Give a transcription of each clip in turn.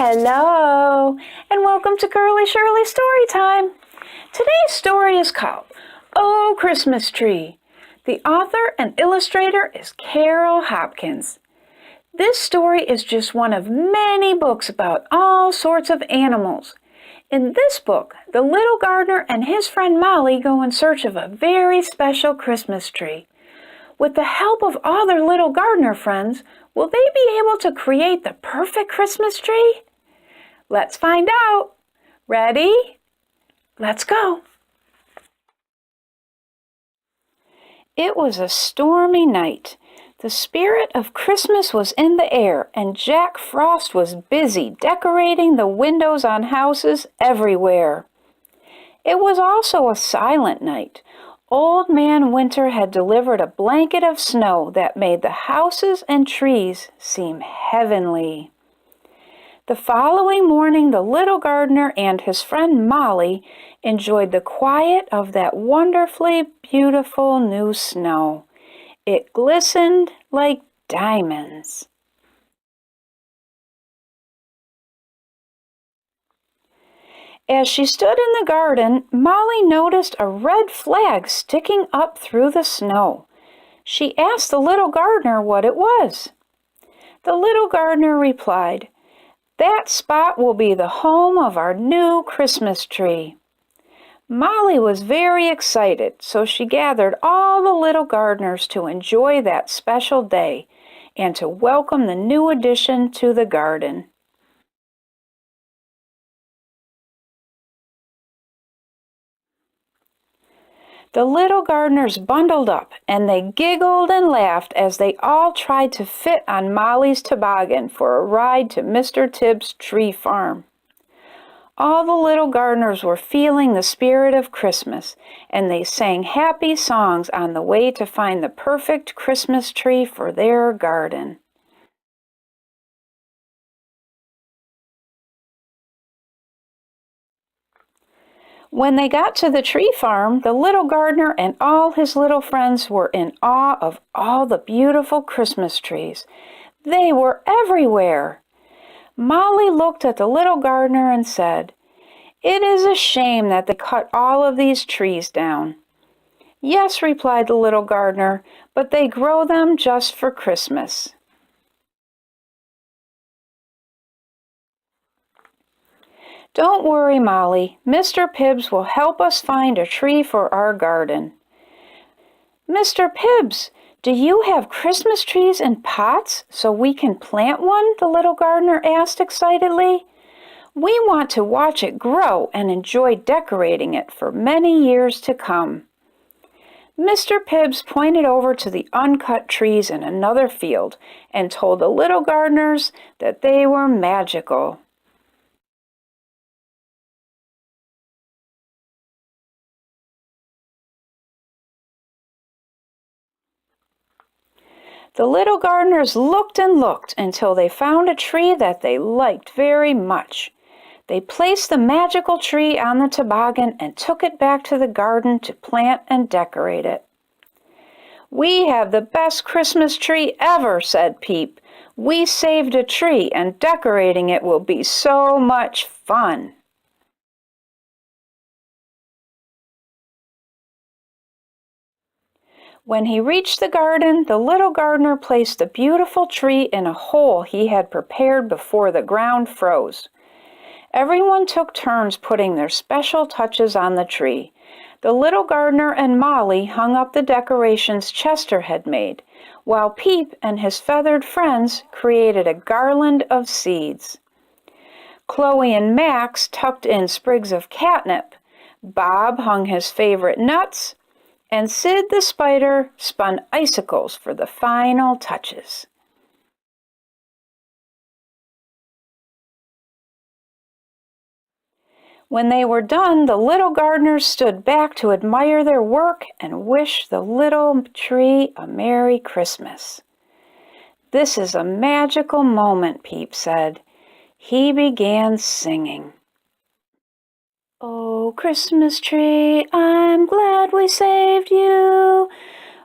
Hello, and welcome to Shirley Storytime. Today's story is called Oh Christmas Tree. The author and illustrator is Carol Hopkins. This story is just one of many books about all sorts of animals. In this book, the little gardener and his friend Molly go in search of a very special Christmas tree. With the help of all their little gardener friends, will they be able to create the perfect Christmas tree? Let's find out. Ready? Let's go. It was a stormy night. The spirit of Christmas was in the air, and Jack Frost was busy decorating the windows on houses everywhere. It was also a silent night. Old Man Winter had delivered a blanket of snow that made the houses and trees seem heavenly. The following morning, the little gardener and his friend Molly enjoyed the quiet of that wonderfully beautiful new snow. It glistened like diamonds. As she stood in the garden, Molly noticed a red flag sticking up through the snow. She asked the little gardener what it was. The little gardener replied, "That spot will be the home of our new Christmas tree." Molly was very excited, so she gathered all the little gardeners to enjoy that special day and to welcome the new addition to the garden. The little gardeners bundled up, and they giggled and laughed as they all tried to fit on Molly's toboggan for a ride to Mr. Tibbs' tree farm. All the little gardeners were feeling the spirit of Christmas, and they sang happy songs on the way to find the perfect Christmas tree for their garden. When they got to the tree farm, the little gardener and all his little friends were in awe of all the beautiful Christmas trees. They were everywhere. Molly looked at the little gardener and said, "It is a shame that they cut all of these trees down." "Yes," replied the little gardener, "but they grow them just for Christmas." "Don't worry, Molly. Mr. Pibbs will help us find a tree for our garden." "Mr. Pibbs, do you have Christmas trees in pots so we can plant one?" the little gardener asked excitedly. "We want to watch it grow and enjoy decorating it for many years to come." Mr. Pibbs pointed over to the uncut trees in another field and told the little gardeners that they were magical. The little gardeners looked and looked until they found a tree that they liked very much. They placed the magical tree on the toboggan and took it back to the garden to plant and decorate it. "We have the best Christmas tree ever," said Peep. "We saved a tree, and decorating it will be so much fun." When he reached the garden, the little gardener placed the beautiful tree in a hole he had prepared before the ground froze. Everyone took turns putting their special touches on the tree. The little gardener and Molly hung up the decorations Chester had made, while Peep and his feathered friends created a garland of seeds. Chloe and Max tucked in sprigs of catnip. Bob hung his favorite nuts, and Sid the spider spun icicles for the final touches. When they were done, the little gardeners stood back to admire their work and wish the little tree a Merry Christmas. "This is a magical moment," Peep said. He began singing. "Oh, Christmas tree, I'm glad we saved you.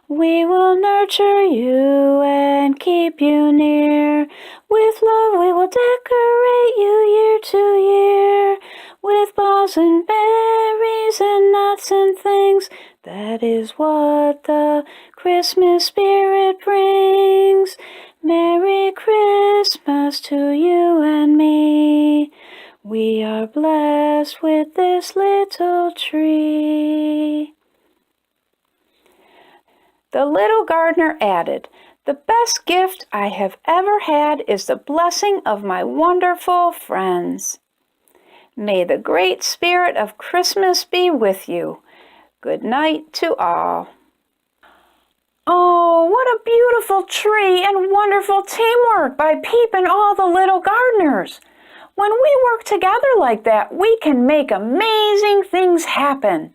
We will nurture you and keep you near. With love we will decorate you year to year, with balls and berries and nuts and things. That is what the Christmas spirit brings. Merry Christmas to you and me. We are blessed with this little tree. The little gardener added, "The best gift I have ever had is the blessing of my wonderful friends. May the great spirit of Christmas be with you. Good night to all." Oh, what a beautiful tree and wonderful teamwork by Peep and all the little gardeners. When we work together like that, we can make amazing things happen.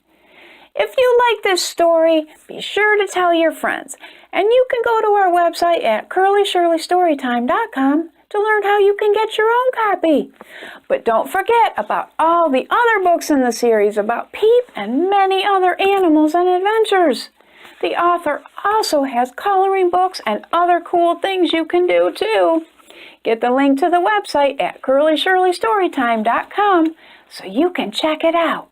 If you like this story, be sure to tell your friends. And you can go to our website at curlyshirleystorytime.com to learn how you can get your own copy. But don't forget about all the other books in the series about Peep and many other animals and adventures. The author also has coloring books and other cool things you can do too. Get the link to the website at curlyshirleystorytime.com so you can check it out.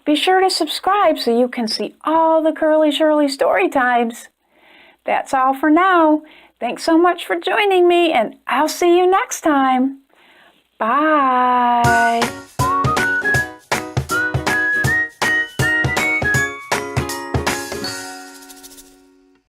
Be sure to subscribe so you can see all the Curly Shirley Storytimes. That's all for now. Thanks so much for joining me, and I'll see you next time. Bye.